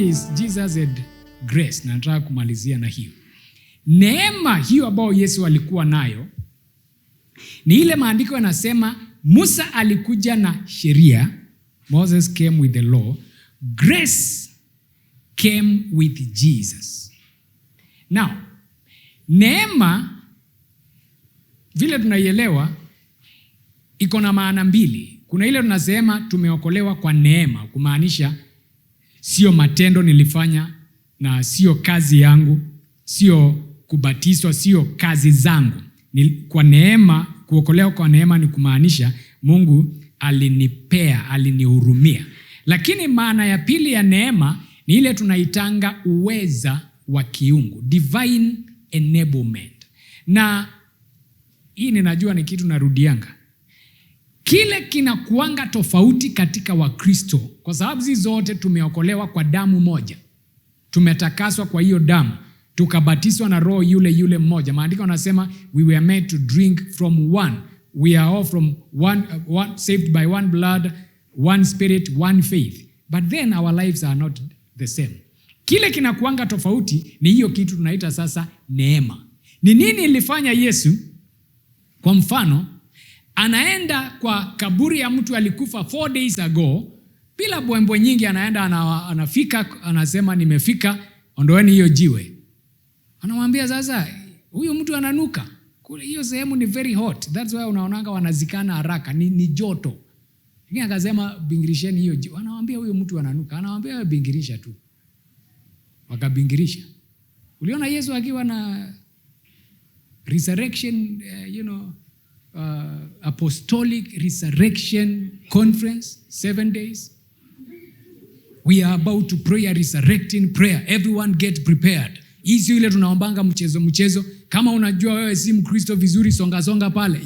is Jesus had grace, na nataka kumalizia na hiyo. Neema hiyo ambayo Yesu alikuwa nayo ni ile maandiko yanasema Musa alikuja na sheria, Moses came with the law, grace came with Jesus. Now, neema vile tunaielewa iko na maana mbili. Kuna ile tunasema tumeokolewa kwa neema, kumaanisha sio matendo nilifanya na sio kazi yangu, sio kubatizwa, sio kazi zangu. Kwa neema, kuokolewa kwa neema ni kumaanisha Mungu alinipea, alinihurumia. Lakini maana ya pili ya neema ni ile tunaitanga uweza wa kiungu, divine enablement. Na hii ninajua ni kitu narudianga. Kile kinakuanga tofauti katika Wakristo, kwa sababu sisi zote tumeokolewa kwa damu moja. Tumetakaswa kwa hiyo damu, tukabatizwa na roho yule mmoja. Maandiko yanasema we were made to drink from one. We are all from one, saved by one blood, one spirit, one faith. But then our lives are not the same. Kile kinakuanga tofauti ni hiyo kitu tunaita sasa neema. Ni nini ilifanya Yesu? Kwa mfano, anaenda kwa kaburi ya mtu alikufa 4 days ago, bila bwembwe nyingi anaenda anafika, anasema nimefika, ondoeni hiyo jiwe. Anamwambia sasa, huyo mtu ananuka. Hiyo sehemu ni very hot. That's why unaonanga wanazikana haraka, ni joto. Lakini akasema bingirisheni hiyo jiwe. Anamwambia huyo mtu ananuka. Anamwambia bingirisha tu. Wakabingirisha. Uliona Yesu akiwa na resurrection, apostolic resurrection conference, 7 days. We are about to pray a resurrecting prayer. Everyone get prepared. Hizi ile tunaombanga mchezo. Kama unajua wewe si Mkristo vizuri, songa pale.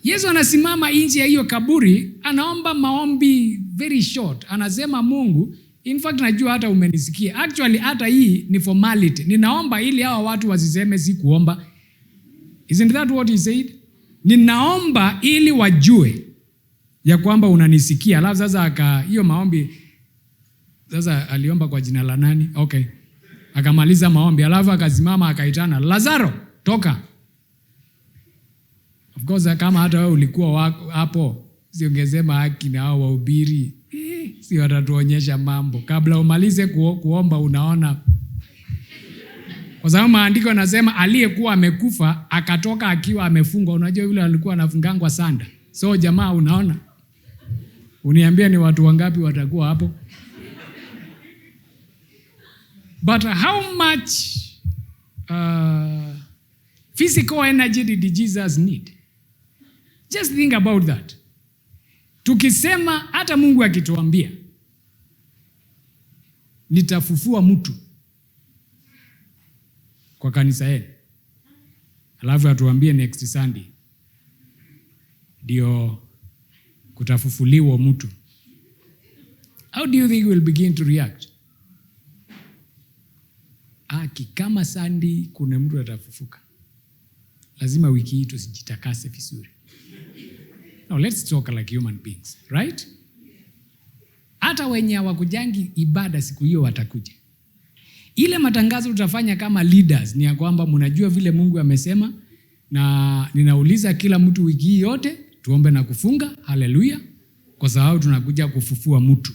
Yesu anasimama nje ya hiyo kaburi, anaomba maombi very short. Anasema Mungu, in fact najua hata umenisikia. Actually hata hii ni formality. Ninaomba ili hawa watu wasiseme si kuomba. Isn't that what he said? Ninaomba ili wajue ya kwamba unanisikia. Alafu sasa hiyo maombi sasa aliomba kwa jina la nani? Okay. Akamaliza maombi, alafu akasimama akaitana, Lazaro, toka. Of course kama hata wewe ulikuwa hapo, siongezema haki na hao wahubiri. Si watatuonyesha mambo. Kabla umalize kuomba unaona. Kwa sababu maandiko yanasema aliyekuwa amekufa akatoka akiwa amefungwa. Unajua yule alikuwa anafungangwa sanda. So jamaa unaona. Uniambia ni watu wangapi watakuwa hapo? But how much physical energy did Jesus need? Just think about that. Tukisema hata Mungu akituambia nitafufua mtu kwa kanisa hili, alafu atuambie next Sunday ndio kutafufuliwa mtu, how do you think we'll begin to react? Kama Sunday kuna mtu atafufuka, lazima wiki hii tusijitakase vizuri. Now let's talk like human beings, right? Hata wenye hawakujangi ibada siku hiyo watakuja. Ile matangazo tutafanya kama leaders ni ya kwamba mnajua vile Mungu amesema, na ninauliza kila mtu wiki hii yote tuombe na kufunga, haleluya, kwa sababu tunakuja kufufua mtu.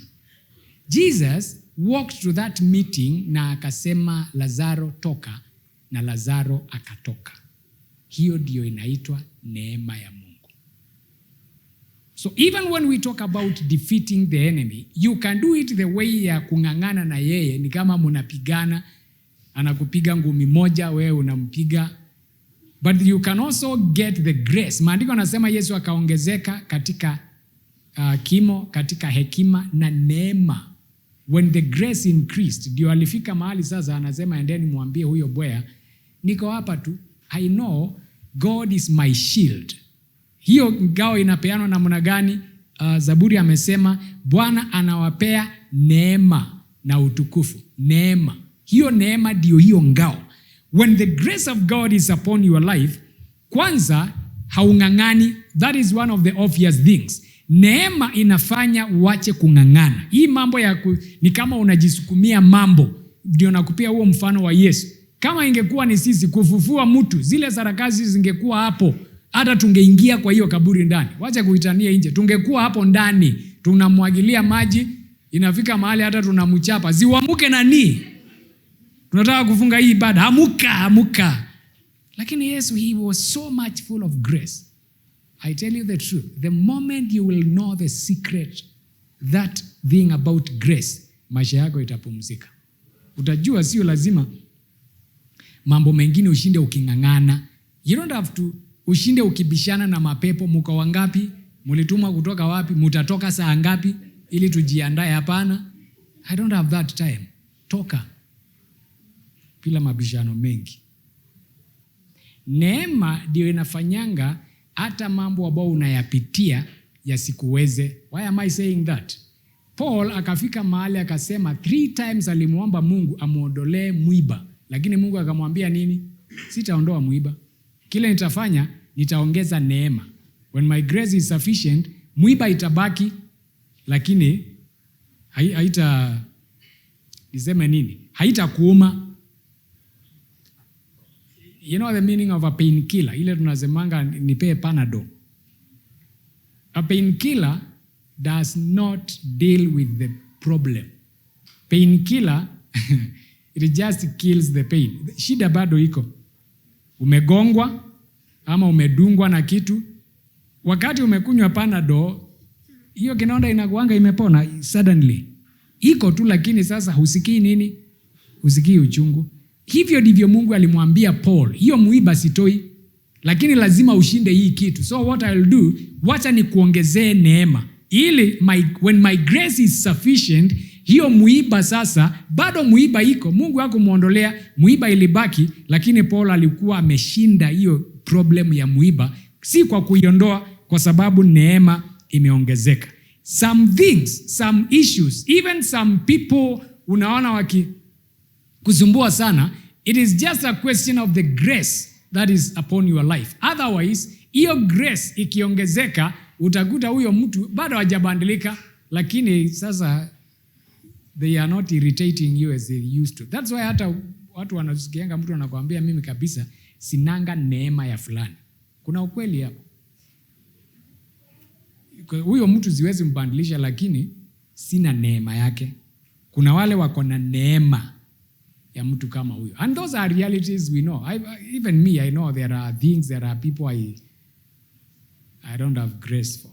Jesus walked to that meeting na akasema Lazaro toka, na Lazaro akatoka. Hiyo ndio inaitwa neema ya Mungu. So even when we talk about defeating the enemy, you can do it the way ya kungangana na yeye. Ni kama mnapigana, anakupiga ngumi moja, wewe unampiga. But you can also get the grace. Maandiko yanasema Yesu akaongezeka katika kimo, katika hekima na neema. When the grace increased, ndio alifika mahali sasa anasema endeni muambie huyo bwea, niko hapa tu. I know God is my shield. Hiyo ngao inapeanwa namna gani? Zaburi amesema Bwana anawapea neema na utukufu. Neema. Hiyo neema ndio hiyo ngao. When the grace of God is upon your life, kwanza haungangani. That is one of the obvious things. neema inafanya uache kung'ang'ana. Hii mambo ni kama unajisukumia mambo. Ndio nakupia huo mfano wa Yesu. Kama ingekuwa ni sisi kufufua mtu, zile sarakasi zingekuwa hapo. Hata tungeingia kwa hiyo kaburi ndani. Wacha kuitania nje. Tungekuwa hapo ndani, tunamwagilia maji, inafika mahali hata tunamchapa. Ziwamuke nani? Tunataka kufunga hii ibada. Amuka. Lakini Yesu, he was so much full of grace. I tell you the truth. The moment you will know the secret, that thing about grace, maisha yako itapumzika. Utajua sio lazima mambo mengine ushinde uking'ang'ana. You don't have to ushinde ukibishana na mapepo. Muko wangapi? Mulituma kutoka wapi? Mutatoka saa ngapi? Ili tujiandae. Hapana. I don't have that time. Toka. Bila mabishano mengi. Neema ndio inafanyanga hata mambo ambayo unayapitia yasikuweze. Why am I saying that? Paul akafika mahali akasema 3 times alimuomba Mungu amuondolee mwiba. Lakini Mungu akamwambia nini? Sitaondoa mwiba. Kile nitafanya, nitaongeza neema. When my grace is sufficient, mwiba itabaki, lakini niseme nini? Haitakuuma. You know the meaning of a painkiller? Ile tunasemanga nipe Panadol. A painkiller does not deal with the problem. Painkiller it just kills the pain. Shida bado iko. Umegongwa ama umedungwa na kitu. Wakati umekunywa Panadol, hiyo kinonda inakuanga imepona suddenly. Iko tu, lakini sasa husikii nini? Husikii uchungu. Hivyo ndivyo Mungu alimwambia Paul, hiyo mwiba sitoi, lakini lazima ushinde hii kitu. So what I'll do, wacha nikuongezee neema. Ili when my grace is sufficient, hiyo mwiba sasa, bado mwiba iko. Mungu hakumuondolea, mwiba ilibaki, lakini Paul alikuwa ameshinda hiyo problem ya mwiba, si kwa kuiondoa, kwa sababu neema imeongezeka. Some things, some issues, even some people unaona kusumbua sana, it is just a question of the grace that is upon your life. Otherwise, hiyo grace ikiongezeka, utakuta huyo mtu bado hajabadilika, lakini sasa they are not irritating you as they used to. That's why hata watu wanasikianga mtu anakuambia mimi kabisa sinanga neema ya fulani. Kuna ukweli hapo. Huyo mtu siwezi mbadilisha, lakini sina neema yake. Kuna wale wako na neema ya mtu kama huyo. And those are realities we know. Even me, I know there are things, there are people I don't have grace for.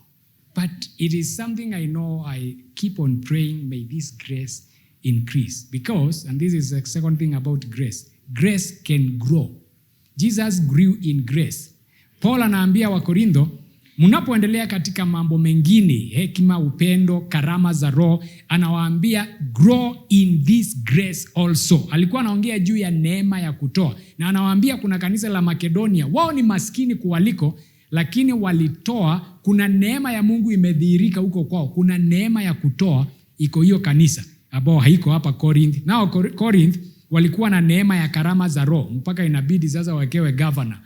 But it is something I know. I keep on praying, may this grace increase. Because, and this is the second thing about grace, grace can grow. Jesus grew in grace. Paul anaambia Wakorintho, mnapoendelea katika mambo mengine, hekima, upendo, karama za Roho, anawaambia grow in this grace also. Alikuwa anaongea juu ya neema ya kutoa. Na anawaambia kuna kanisa la Makedonia, wao ni maskini kuwaliko, lakini walitoa. Kuna neema ya Mungu imedhihirika huko kwao. Kuna neema ya kutoa iko hiyo kanisa ambao haiko hapa Corinth. Nao Corinth walikuwa na neema ya karama za Roho, mpaka inabidi sasa wakewe governor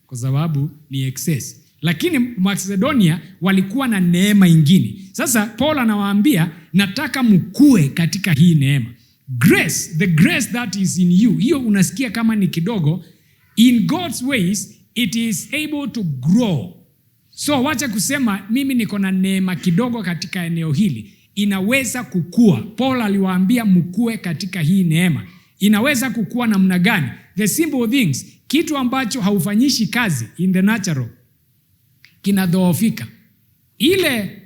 kwa sababu ni excess. Lakini Macedonia walikuwa na neema ingine. Sasa Paul anawaambia nataka mkue katika hii neema. Grace, the grace that is in you. Hiyo unasikia kama ni kidogo. In God's ways it is able to grow. So wacha kusema mimi niko na neema kidogo katika eneo hili. Inaweza kukua. Paul aliwaambia mkue katika hii neema. Inaweza kukua namna gani? The simple things. Kitu ambacho haufanyishi kazi in the natural kinadhoofika. Ile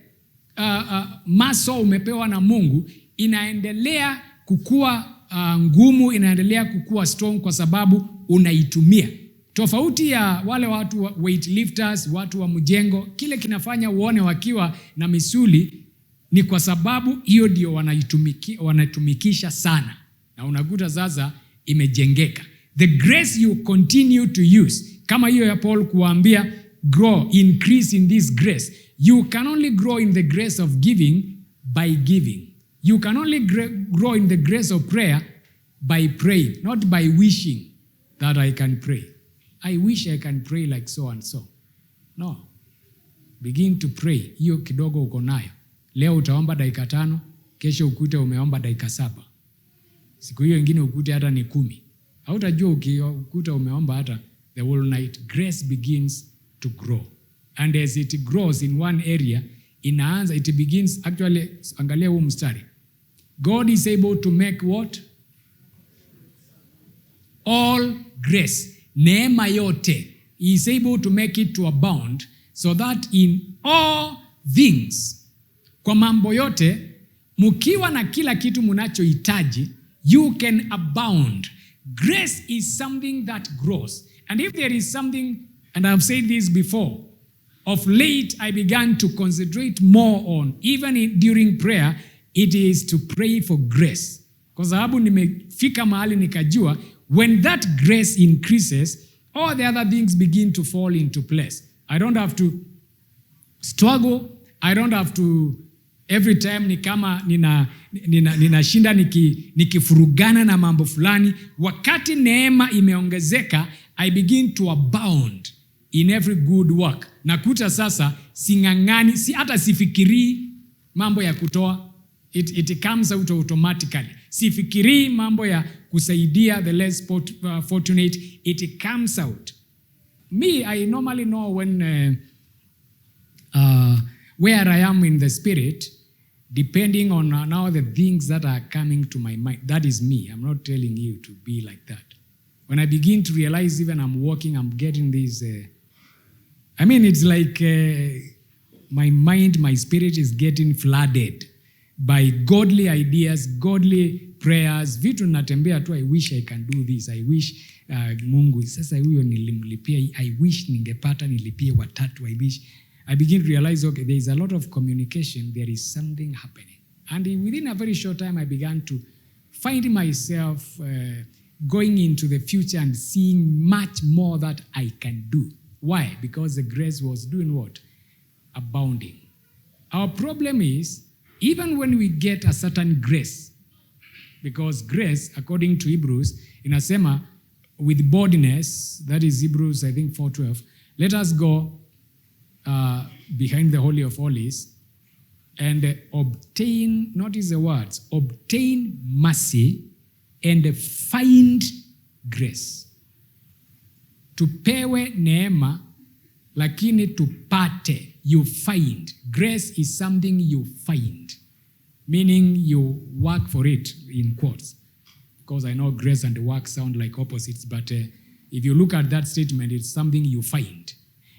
maso umepewa na Mungu inaendelea kukua ngumu, inaendelea kukua strong kwa sababu unaitumia. Tofauti ya wale watu weightlifters, watu wa mjengo, kile kinafanya uone wakiwa na misuli ni kwa sababu hiyo ndio wanatumikisha sana. Na unakuta sasa imejengeka. The grace you continue to use. Kama hiyo ya Paul kuambia grow, increase in this grace. You can only grow in the grace of giving by giving. You can only grow in the grace of prayer by praying, not by wishing that I can pray. I wish I can pray like so and so. No. Begin to pray. Hiyo kidogo uko nayo. Leo utaomba dakika 5, kesho ukute umeomba dakika 7. Siku hiyo nyingine ukute hata ni 10. Hautajua ukikuta umeomba hata the whole night. Grace begins to grow. And as it grows in one area, it begins actually, angalia huu mstari. God is able to make what? All grace. Neema yote. He is able to make it to abound so that in all things, kwa mambo yote, mukiwa na kila kitu munachohitaji, you can abound. Grace is something that grows. And if there is something, and I've said this before, of late I began to concentrate more on, even during prayer, it is to pray for grace. Kwa sababu nimefika mahali nikajua, when that grace increases, all the other things begin to fall into place. I don't have to struggle. I don't have to, every time ni kama ninashinda nikifurugana na mambo fulani. Wakati neema imeongezeka, I begin to abound in every good work. Nakuta sasa singangani, hata sifikiri mambo ya kutoa. It comes out automatically. Sifikiri mambo ya kusaidia the less fortunate. It comes out. Me, I normally know when where I am in the spirit, depending on now the things that are coming to my mind. That is me. I'm not telling you to be like that. When I begin to realize even I'm walking, I'm getting this, it's like my mind, my spirit is getting flooded by godly ideas, godly prayers. Vitu natembea tu, I wish I can do this. I wish Mungu, sasa huyo nilimlipia. I wish ningepata nilipie watatu. I begin to realize, okay, there is a lot of communication. There is something happening. And within a very short time, I began to find myself going into the future and seeing much more that I can do. Why? Because the grace was doing what? Abounding. Our problem is, even when we get a certain grace, because grace, according to Hebrews, inasema, with boldness, that is Hebrews, I think 4:12, let us go behind the Holy of Holies and obtain, notice the words, obtain mercy and find grace. Tupewe neema, lakini tupate, you find. Grace is something you find, meaning you work for it, in quotes. Because I know grace and work sound like opposites, but if you look at that statement, it's something you find.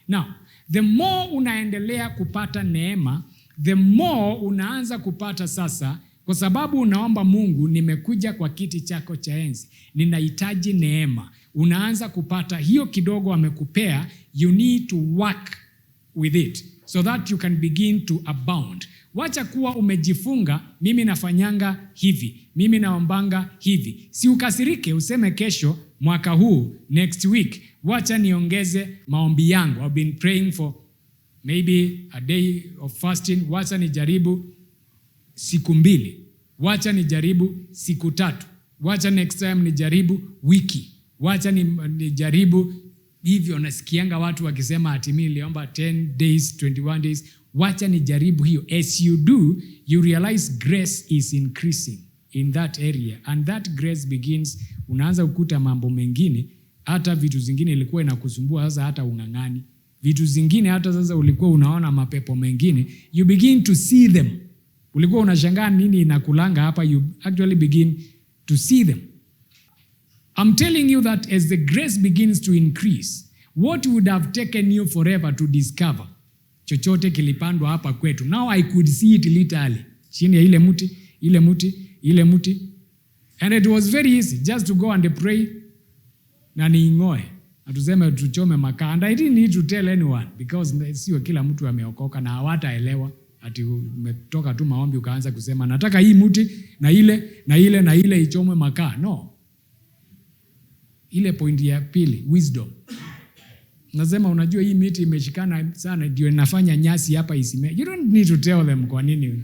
Now, the more unaendelea kupata neema, the more unaanza kupata sasa, kwa sababu unaomba Mungu, nimekuja kwa kiti chako cha enzi, ninahitaji neema. Unaanza kupata hiyo kidogo amekupea, you need to work with it so that you can begin to abound. Wacha kuwa umejifunga, mimi nafanyanga hivi, mimi naombanga hivi. Si ukasirike useme kesho, mwaka huu, next week, wacha niongeze maombi yangu. I've been praying for maybe a day of fasting. Wacha nijaribu siku 2. Wacha nijaribu siku 3. Wacha next time nijaribu wiki. Wacha nijaribu hivyo. Nasikianga watu wakisema ati mimi niliomba 10 days, 21 days. Wacha nijaribu hiyo. As you do, you realize grace is increasing in that area, and that grace begins, unaanza kukuta mambo mengine, hata vitu zingine ilikuwa inakusumbua sasa hata ungangani. Vitu zingine hata sasa ulikuwa unaona mapepo mengine, you begin to see them. Ulikuwa unashangaa nini inakulanga hapa, you actually begin to see them. I'm telling you that as the grace begins to increase, what would have taken you forever to discover, chochote kilipandwa hapa kwetu, now I could see it literally. Chini ya ile muti. And it was very easy just to go and pray na niingoe. Atuseme tuchome makaa. And I didn't need to tell anyone, because sio kila mtu ameokoka na hawataelewa. Ati umetoka tu maombi ukaanza kusema nataka hii muti na ile ichomwe makaa. No. Ile point ya pili, wisdom. Nasema unajua hii miti imeshikana sana ndio inafanya nyasi hapa isime. You don't need to tell them kwa nini.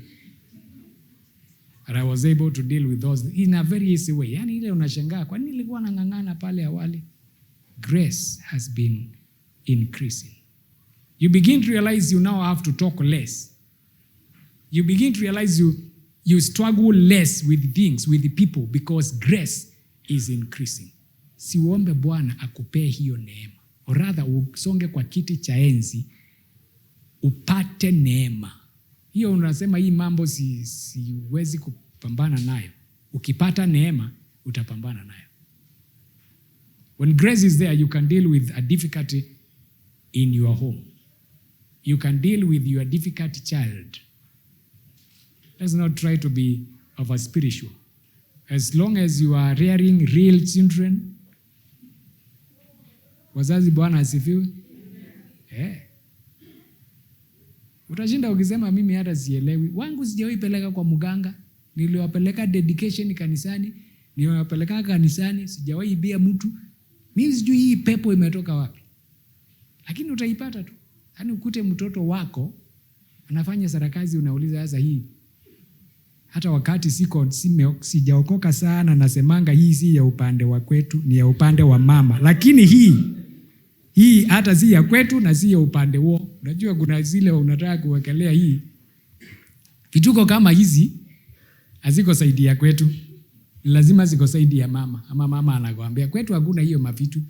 And I was able to deal with those in a very easy way. Yani ile unashangaa kwa nini nilikuwa nangangana pale awali. Grace has been increasing. You begin to realize you now have to talk less. You begin to realize you struggle less with things, with the people, because grace is increasing. Si uombe Bwana akupee hiyo neema. Or rather, usonge kwa kiti cha enzi, upate neema. Hiyo unasema hii mambo siwezi kupambana nayo. Ukipata neema, utapambana nayo. When grace is there, you can deal with a difficulty in your home. You can deal with your difficult child. Let's not try to be over spiritual. As long as you are rearing real children, wazazi Bwana asifiwe. Utashinda ukisema mimi hata sielewi. Wangu sijawahi peleka kwa mganga. Niliwapeleka dedication kanisani. Niliwapeleka kanisani. Sijawahi ibia mtu. Mimi sijui hii pepo imetoka wapi. Lakini utaipata tu. Yaani ukute mtoto wako anafanya sarakazi, unauliza sasa hii. Hata wakati sijaokoka sana, nasemanga hii si ya upande wa kwetu, ni ya upande wa mama. Lakini hii hata si ya kwetu na si ya upande huo. Unajua kuna zile unataka kuwekelea hii. Vituko kama hizi haziko saidi ya kwetu. Lazima ziko saidi ya mama. Ama mama anakuambia kwetu hakuna hiyo mavitu.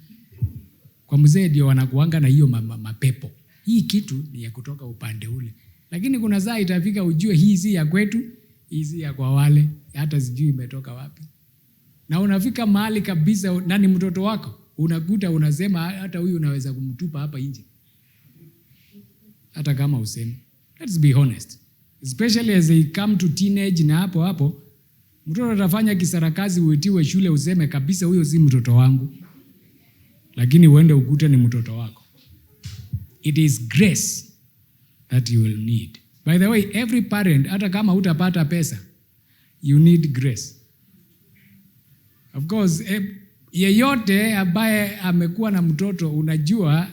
Kwa mzee ndio wanakuanga na hiyo mapepo. Hii kitu ni ya kutoka upande ule. Lakini kuna saa itafika ujue hii si ya kwetu, hii si ya kwa wale, hata sijui imetoka wapi. Na unafika mahali kabisa, nani mtoto wako? Unakuta unasema hata huyu unaweza kumtupa hapa nje. Hata kama usemi. Let's be honest. Especially as they come to teenage, na hapo mtoto atafanya kisarakazi, uitiwe shule useme kabisa huyo si mtoto wangu. Lakini uende ukute ni mtoto wako. It is grace that you will need. By the way, every parent, hata kama hutapata pesa, you need grace. Of course, yeyote ambaye amekuwa na mtoto, unajua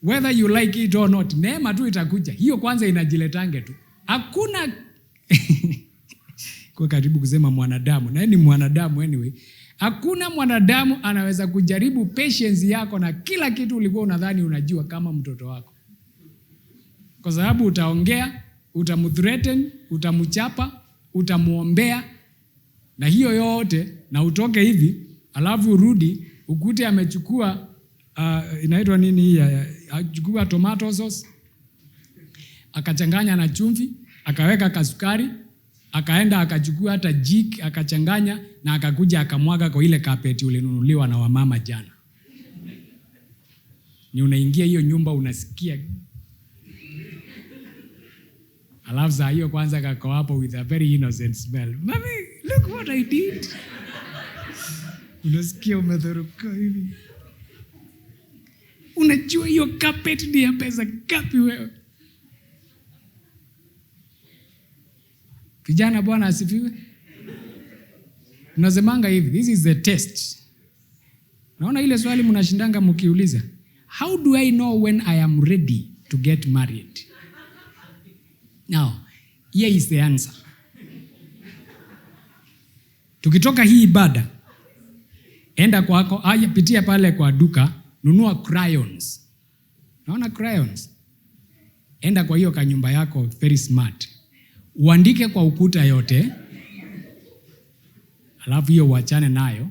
whether you like it or not, neema tu itakuja. Hiyo kwanza inajiletange tu. Hakuna kwa karibu kusema mwanadamu, na ni mwanadamu anyway. Hakuna mwanadamu anaweza kujaribu patience yako na kila kitu ulikuwa unadhani unajua kama mtoto wako. Kwa sababu utaongea, utamthreaten, utamuchapa, utamuombea, na hiyo yote, na utoke hivi, alafu urudi, ukute amechukua, inaitwa nini hii, achukua tomato sauce, akachanganya na chumvi, akaweka kasukari, akaenda akachukua hata jik, akachanganya, na akakuja akamwaga kwa ile carpet ulinunuliwa na wamama jana. Ni unaingia hiyo nyumba unasikia. Alafu saa hiyo kwanza kako hapo with a very innocent smell. Mommy, look what I did. Unasikia umedhoruka hivi. Unajua hiyo carpet ni ya pesa ngapi wewe? Kijana Bwana asifiwe. Unasemanga hivi, this is the test. Naona ile swali mnashindanga mkiuliza, how do I know when I am ready to get married? Now, here is the answer. Tukitoka hii ibada, enda kwako, pitia pale kwa duka, nunua crayons. Naona crayons? Enda kwa hiyo kanyumba yako very smart. Uandike kwa ukuta yote. Alafu hiyo uachane nayo.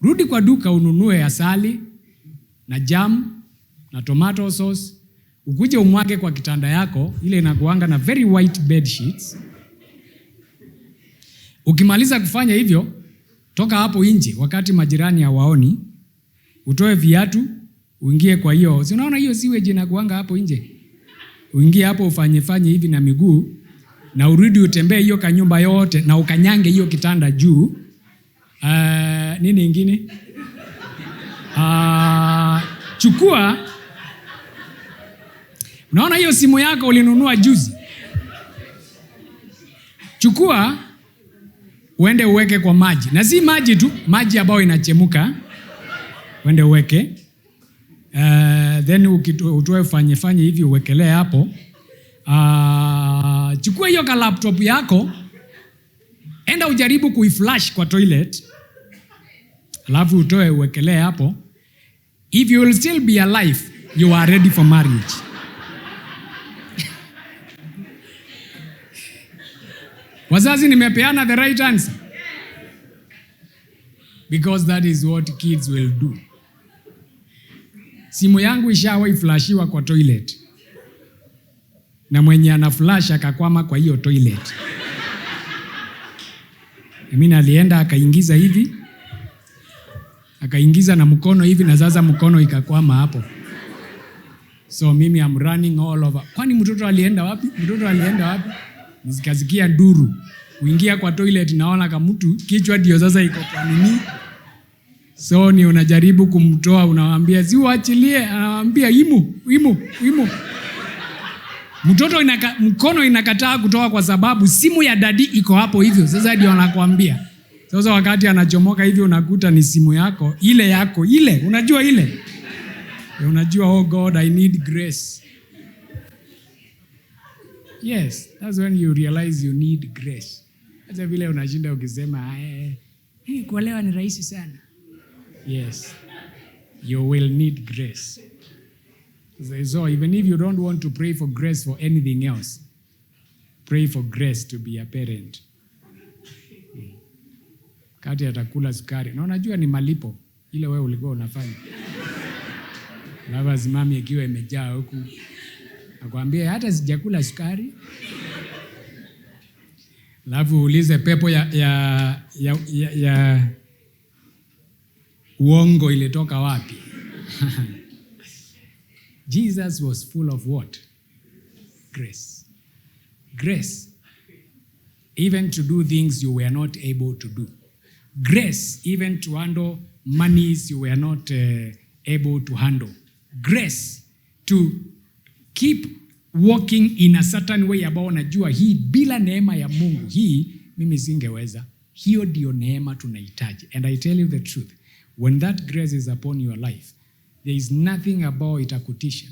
Rudi kwa duka ununue asali na jam na tomato sauce. Ukuje umwage kwa kitanda yako, ile inakuanga na very white bed sheets. Ukimaliza kufanya hivyo, toka hapo nje wakati majirani hawaoni, utoe viatu, uingie kwa hiyo. Si unaona hiyo sewage inakuanga hapo nje? Uingie hapo ufanye hivi na miguu, na urudi utembee hiyo kanyumba yote na ukanyange hiyo kitanda juu. Nini ingine? Chukua. Unaona hiyo simu yako ulinunua juzi? Chukua, uende uweke kwa maji. Na si maji tu, maji ambayo inachemuka. Uende uweke. Then utoe fanye hivi uwekelee hapo. Chukua hiyo ka laptop yako. Enda ujaribu kuiflash kwa toilet. Alafu utoe uwekelee hapo. If you will still be alive, you are ready for marriage. Wazazi, nimepeana the right answer? Because that is what kids will do. Simu yangu ishawahi flashiwa kwa toilet. Na mwenye ana flash akakwama kwa hiyo toilet. Mimi alienda akaingiza hivi. Akaingiza na mkono hivi na sasa mkono ikakwama hapo. So mimi am running all over. Kwani mtoto alienda wapi? Nikasikia nduru. Kuingia kwa toilet naona kama mtu kichwa ndio sasa iko kwa nini? So ni unajaribu kumtoa, unamwambia si uachilie, anamwambia imu. Mkono inakataa kutoka kwa sababu simu ya dadi iko hapo hivyo. Sasa ndio anakuambia. Sasa wakati anachomoka hivyo unakuta ni simu yako, unajua ile. Unajua, oh God, I need grace. Yes, that's when you realize you need grace. Hata vile unashinda ukisema, kuolewa ni rahisi sana. Yes, you will need grace. So even if you don't want to pray for grace for anything else, pray for grace to be a parent. Kati atakula sukari. Na unajua ni malipo ile wewe ulikuwa unafanya. Lava zimami ikiwa imejaa huku. Nakwambia hata sijakula sukari. Alafu ulize pepo ya uongo ilitoka wapi? Jesus was full of what? Grace. Grace. Even to do things you were not able to do. Grace, even to handle monies you were not able to handle. Grace, to keep walking in a certain way ambao unajua hii bila neema ya Mungu, hii mimi singeweza. Hiyo ndio neema tunahitaji. And I tell you the truth, when that grace is upon your life, there is nothing about itakutisha.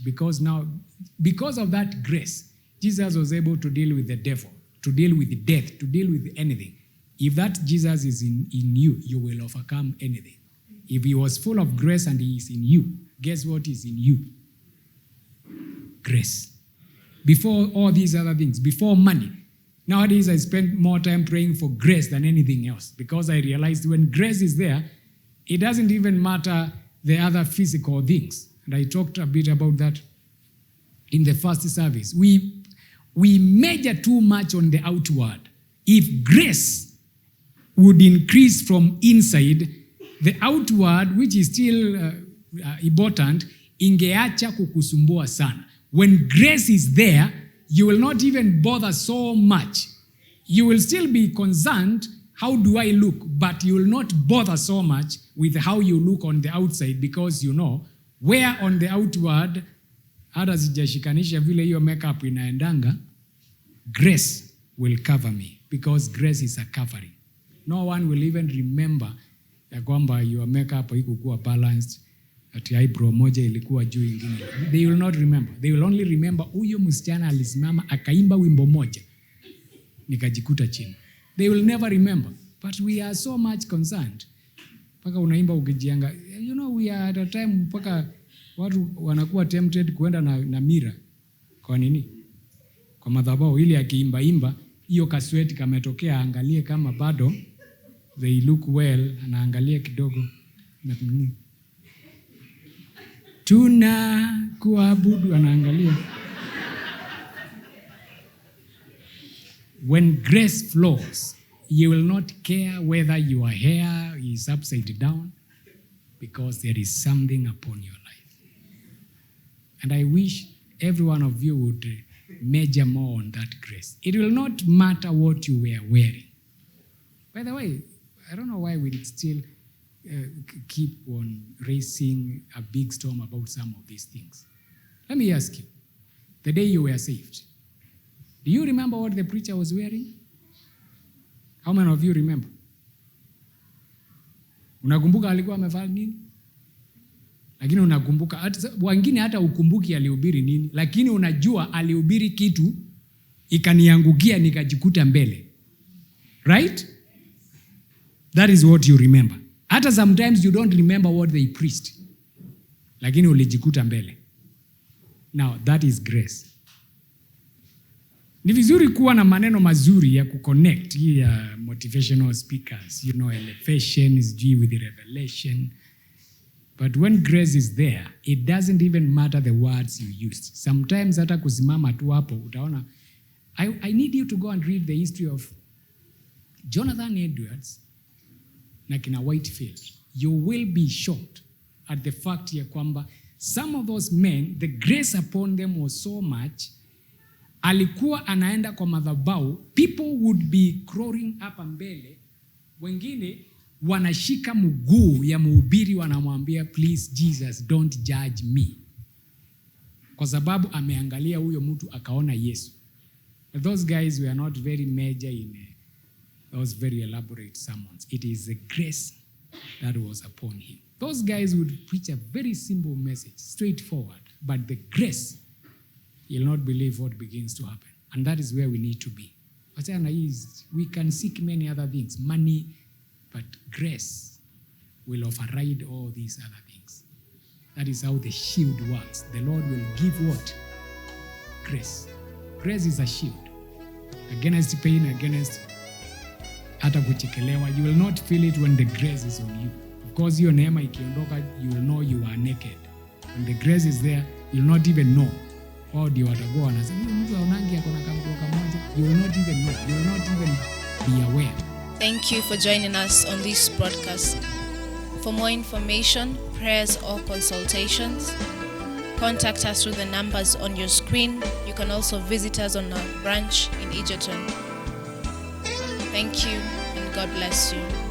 Because of that grace, Jesus was able to deal with the devil, to deal with death, to deal with anything. If that Jesus is in you, you will overcome anything. If he was full of grace and he is in you, guess what is in you? Grace. Before all these other things, before money. Nowadays, I spend more time praying for grace than anything else because I realized when grace is there, it doesn't even matter the other physical things. And I talked a bit about that in the first service. We major too much on the outward. If grace would increase from inside, the outward, which is still important, ingeacha kukusumbua sana. When grace is there, you will not even bother so much. You will still be concerned, how do I look? But you will not bother so much with how you look on the outside because you know where on the outward, hata sijashikanisha vile hiyo makeup inaendanga, grace will cover me because grace is a covering. No one will even remember ya kwamba your makeup haikuwa balanced, ati eyebrow moja ilikuwa juu ingine. They will not remember. They will only remember huyo msichana alisimama akaimba wimbo moja nikajikuta chini. They will never remember. But we are so much concerned. Paka unaimba ukijianga. You know, we are at a time paka watu wanakuwa tempted kuenda na mira. Kwa nini? Kwa madhabahu ili akiimba hiyo kasweti kametokea, angalie kama bado they look well, anaangalia kidogo na nini. Tuna kuabudu anaangalia. When grace flows, you will not care whether your hair is upside down because there is something upon your life. And I wish every one of you would measure more on that grace. It will not matter what you were wearing. By the way, I don't know why we still keep on raising a big storm about some of these things. Let me ask you, the day you were saved, do you remember what the preacher was wearing? How many of you remember? Unakumbuka alikuwa amevaa nini? Lakini unakumbuka, wengine hata ukumbuki alihubiri nini, lakini unajua alihubiri kitu ikaniangukia nikajikuta mbele. Right? That is what you remember. Hata sometimes you don't remember what they preached, lakini ulijikuta mbele. Now that is grace. Ni vizuri kuwa na maneno mazuri ya kuconnect, ya motivational speakers, elevation is due with the revelation. But when grace is there, it doesn't even matter the words you used. Sometimes hata kusimama tu hapo utaona, I need you to go and read the history of Jonathan Edwards na kina Whitefield. You will be shocked at the fact ya kwamba some of those men, the grace upon them was so much, alikuwa anaenda kwa madhabahu, people would be crawling hapa mbele, wengine wanashika mguu ya mhubiri wanamwambia, please Jesus don't judge me, kwa sababu ameangalia huyo mtu akaona Yesu. Those guys were not very major in those very elaborate sermons. It is the grace that was upon him. Those guys would preach a very simple message, straightforward, but the grace, you'll not believe what begins to happen. And that is where we need to be. We can seek many other things, money, but grace will override all these other things. That is how the shield works. The Lord will give what? Grace. Grace is a shield. Against pain, against hata kuchekelewa. You will not feel it when the grace is on you. Of course, your neema ikiondoka, you will know you are naked. When the grace is there, you'll not even know. Or ndio watakuwa wanasema, mtu aonangi akona kamko kamoja. You will not even know. You will not even be aware. Thank you for joining us on this broadcast. For more information, prayers or consultations, contact us through the numbers on your screen. You can also visit us on our branch in Egerton. Thank you and God bless you.